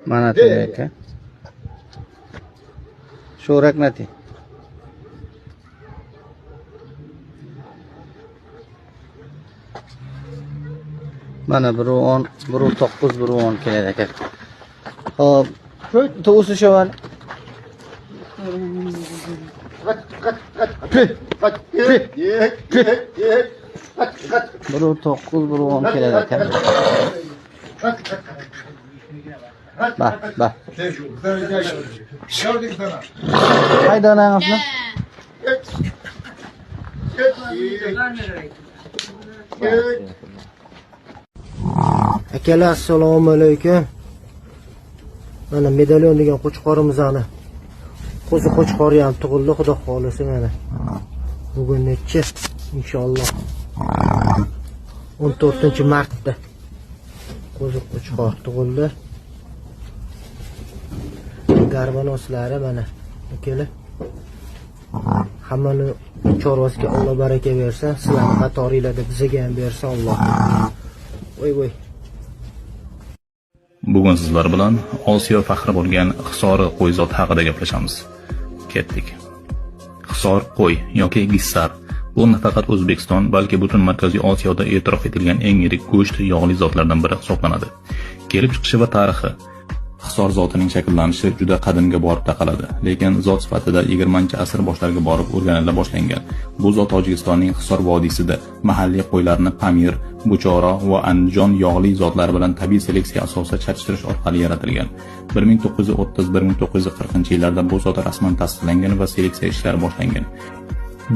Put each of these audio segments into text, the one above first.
Mana aka. Sho'rak nati. Mana 110, 109, 110 keladi aka. Hop, to'g'risi shu mana. 109, 110 keladi aka. Bak. Haydan ağasına. Akalar, assalomu alaykum. Mana medalyon degan qo'chqorimizni qo'zi qo'chqori ham tug'ildi, xudo xolisa mana. Bugun necha? Inshaalloh 14-martda qo'zi qo'chqor tug'ildi. Garbanoslari mana akalar. Hammani chorvasiga Alloh baraka bersin, sizlarning qatoringlarda bizga ham bersin Alloh. Voy. Bugun sizlar bilan Osiyo faxri bo'lgan Hisori qo'yzot haqida gaplashamiz. Ketdik. Hisor qo'y yoki gissar bu nafaqat O'zbekiston, balki butun Markaziy Osiyoda e'tirof etilgan eng yirik go'sht yog'li zotlardan biri hisoblanadi. Kelib chiqishi va tarixi. Hisor zotining shakllanishi juda qadimga borib taqaladi, lekin zot sifatida 20-asr boshlariga borib o'rganila boshlangan. Bu zot Tojikistonning Hisor vodiysida mahalliy qo'ylarni Pamir, Buchora va Andijon yog'li zotlari bilan tabiiy seleksiya asosida chatishtirish orqali yaratilgan. 1930-1940-yillarda bu zot rasman tasdiqlangan va seleksiya ishlari boshlangan.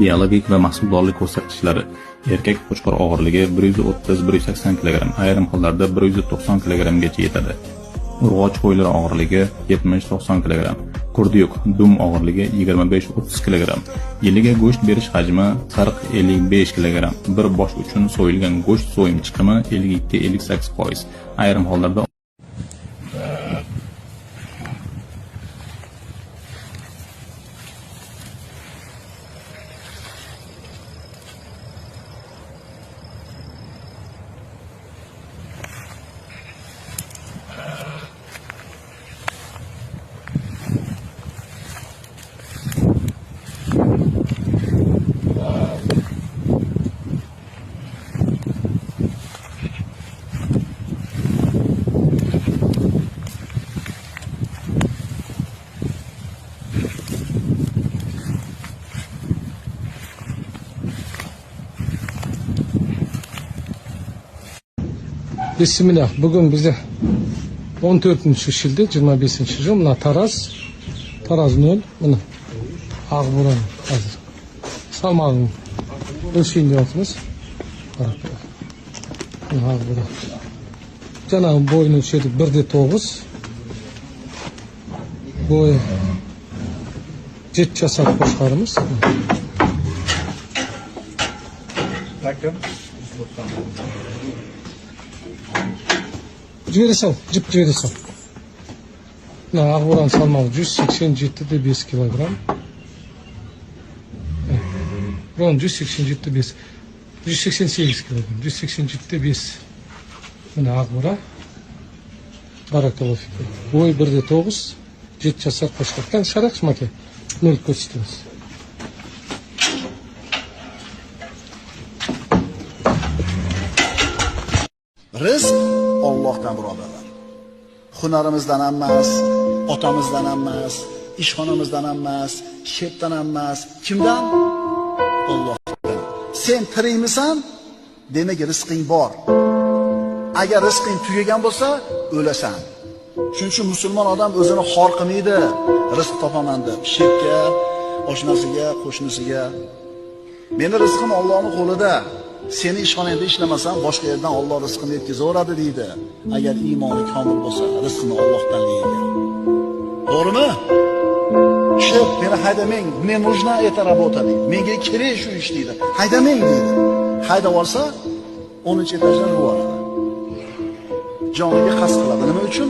Biologik va mahsuldorlik ko'rsatkichlari: erkak qo'chqor og'irligi 130-180 kg, ayrim hollarda 190 kg gacha yetadi. Urg'och qo'ylar og'irligi 70-90 kg, kurdiyuk dum og'irligi 25-30 kg, yiliga go'sht berish hajmi 40-55 kg, bir bosh uchun so'yilgan go'sht so'yim chiqimi 52-58%, ayrim hollarda Bismillah. Bugün bize 14-yilda 25-yil. Mana Taraz 0. Mana Ağburan hozir. Salmog'ini o'lchayni deyapmiz. Mana Ağburan. Janob bo'yini o'lchaydik 1.9. Bo'yi 7 jasad qo'shqarimiz. Bakın. Cüreysel. Ağburan salmog'i 187,5 kg. Ron 187,5. 188 kg. 187,5. Mana Ağburan. Barakallohu fikum. Bo'y 1.9. 7 jasad qo'shqargan sharaqshmi aka? 0 ko'rsatamiz. Rizq Allohdan birodarlar. Hunarimizdan emas, otamizdan emas, ishxonamizdan emas, shetdan emas. Kimdan? Allohdan. Sen tirikmisan? Demak rizqing bor. Agar rizqing tugagan bo'lsa, o'lasan. Shuning uchun musulmon odam o'zini xor qilmaydi. Rizq topaman deb, shekka, oshnasiga, qo'shnisiga. Meni rizqim Allohning qo'lida. Seni ishxonangda ishlamasam, boshqa yerdan Alloh rizqini yetkazaveradi deydi. Agar iymoni komil bo'lsa, rizqini Allohdan yeydi. To'g'rimi? Shef, meni haydamang, men нужна эта работа deydi. Menga kerak shu ish deydi. Haydamang deydi. Haydab olsa, 10-etajdan yuboradi. Joniga qasd qiladi. Nima uchun?